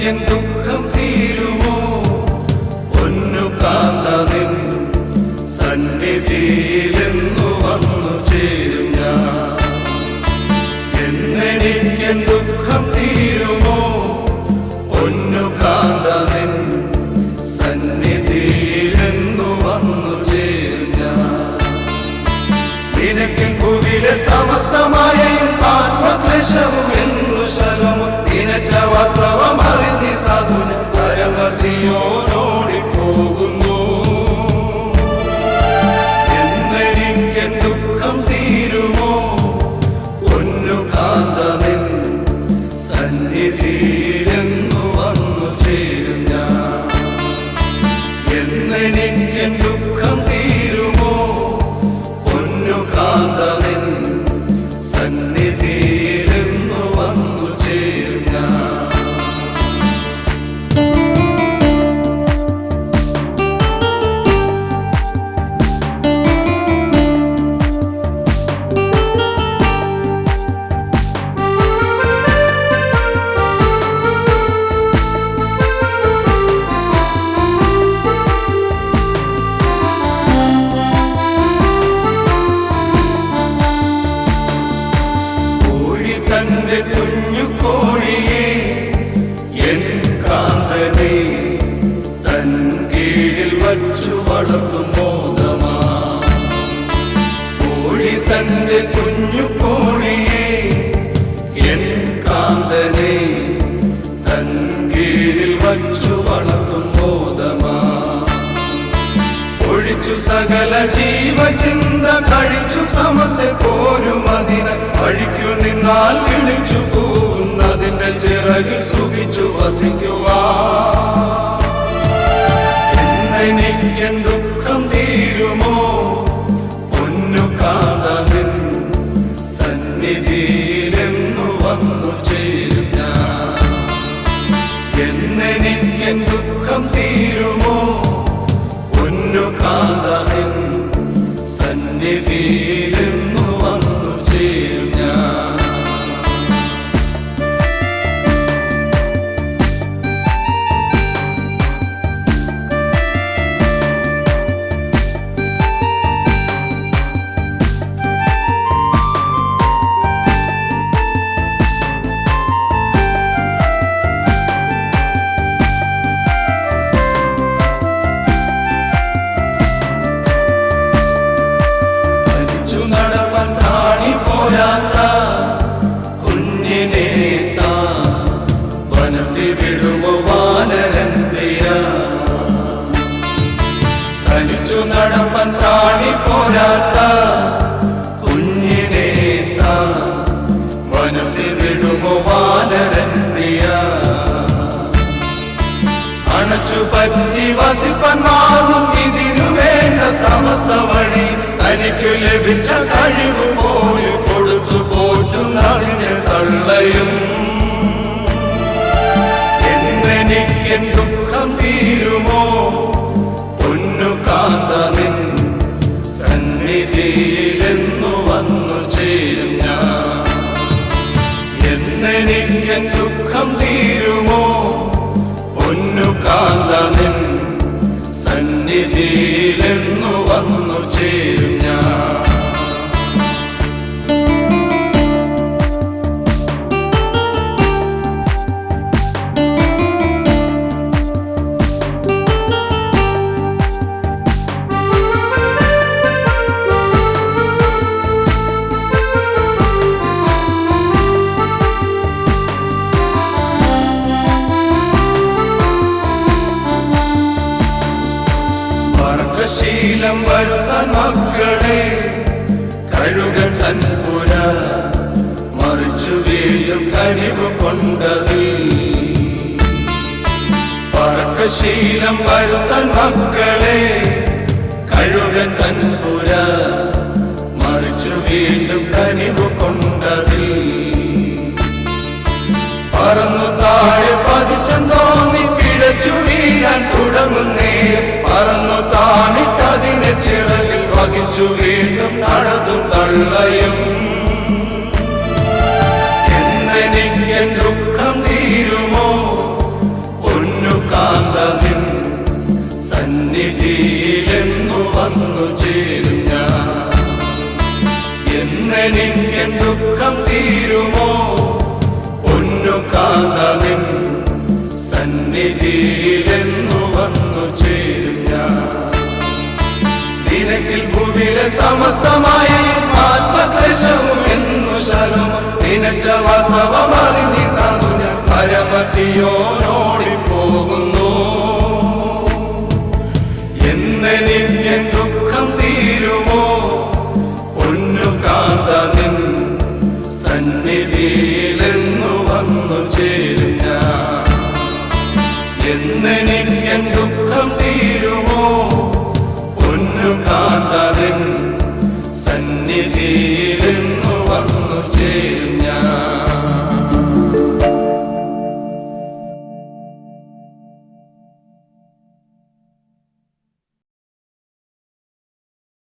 എന്നെനിക്കെൻ ദുഃഖം തീരുമോ പൊന്നു കാന്തനിൻ സന്നിധിയിലെന്നു വന്നു ചേരും ഞാൻ. എന്നെനിക്കെൻ ദുഃഖം തീരുമോ പൊന്നു കാന്തനിൻ സന്നിധിയിലെന്നു വന്നു ചേരും ഞാൻ. നിനക്കെൻ ഭൂവിലെ സമസ്തമായയും ആത്മക്ലേശവും എന്നു ശലവും നിനച്ച വാസ്തവം അറിഞ്ഞി സാധുന പരമസിയോനോടിപ്പോകുന്നു. എന്നെനിക്കെൻ ദുഃഖം തീരുമോ പൊന്നു കാന്തനിൻ സന്നിധിയിലെന്നു വന്നു ചേരും ഞാൻ. എന്നെനിക്കെൻ ദുഃഖം തീരുമോ പൊന്നു കാന്തനിൻ സന്നിധിയിലെന്നു വന്നു ചേരും ഞാൻ. തന്റെ കുഞ്ഞു കോഴിയെ എൻ കാന്തനെ തൻ കീഴിൽ വച്ചു വളർത്തും മോദമാ. കോഴി തന്റെ കുഞ്ഞു കോഴിയെ എൻ കാന്തനെ തൻ കീഴിൽ വച്ചു വളർത്തും മോദമാ. ഒഴിച്ചു സകല ജീവചിന്ത കഴിച്ചു സമസ്ത പോരും അതിനെ വഴിക്കു നിന്നാൽ വിളിച്ചു പോകുന്നതിന്റെ ചിറകിൽ സുഖിച്ചു വസിക്കുവാ. എന്നെനിക്കെൻ ദുഃഖം തീരുമോ പൊന്നു കാന്തനിൻ സന്നിധിയിലെന്നു വന്നു ചേരും ഞാൻ. എന്നെനിക്കെൻ ദുഃഖം തീരുമോ പൊന്നു കാന്തനിൻ സന്നിധിയിലെന്നു വന്നു ചേരും ഞാൻ. നടപ്പാൻ ത്രാണി പോരാത്ത കുഞ്ഞിനെ വനത്തിൽ വിടുമോ വാനരൻ പ്രിയ. തനിച്ചു നടപ്പാൻ ത്രാണി പോരാത്ത കുഞ്ഞിനെ വനത്തിൽ വിടുമോ വാനരൻ പ്രിയ. അണച്ചു പറ്റി വസിപ്പാൻ മാറും ഇതിനു വേണ്ട സമസ്ത വഴി തനിക്ക് ലഭിച്ച കഴിവ് പോലെ കൊടുത്തു പോറ്റുന്നതിനെ തള്ളയും. എന്നെനിക്കെൻ ദുഃഖം തീരുമോ പൊന്നു കാന്തനിൻ സന്നിധിയിലെന്നു വന്നു ചേരും ഞാൻ. എന്നെനിക്കെൻ ദുഃഖം തീരുമോ പൊന്നു കാന്തനിൻ സന്നിധിയിലെന്നു വന്നു ചേരും ഞാൻ. ശീലം വരുത്താൻ മക്കളെ കഴുകൻ തൻ പുര മറിച്ചു വീണ്ടും കനിവ് കൊണ്ടതിൽ. പറക്കശീലം വരുത്താൻ മക്കളെ കഴുകൻ തൻ പുര മറിച്ചു വീണ്ടും കനിവ് കൊണ്ടതിൽ. പറന്നു താഴെ പതിച്ചെന്തോന്നി പിഴച്ചു വീഴാൻ തുടങ്ങുന്നേ. പറന്നു താണിട്ടതിനെ ചിറകിൽ വഹിച്ചു വീണ്ടും നടത്തും തള്ളയും. എന്നെനിക്കെൻ ദുഃഖം തീരുമോ സമസ്തമായി ആത്മക്ലേശവും എന്നു ശരം നിനച്ച വാസ്തവമറിഞ്ഞി സാധു ഞാൻ പരമസിയോനോടിപ്പോകുന്നു. എന്നെനിക്കൻ ദുഃഖം തീരുമോ പൊന്നു കാന്ത നിൻ സന്നിധിയിലെന്നു വന്നു ചേരും ഞാൻ. എന്നെനിക്കൻ ദുഃഖം തീരുമോ പൊന്നു കാന്ത നിൻ സന്നിധിയിലെന്നു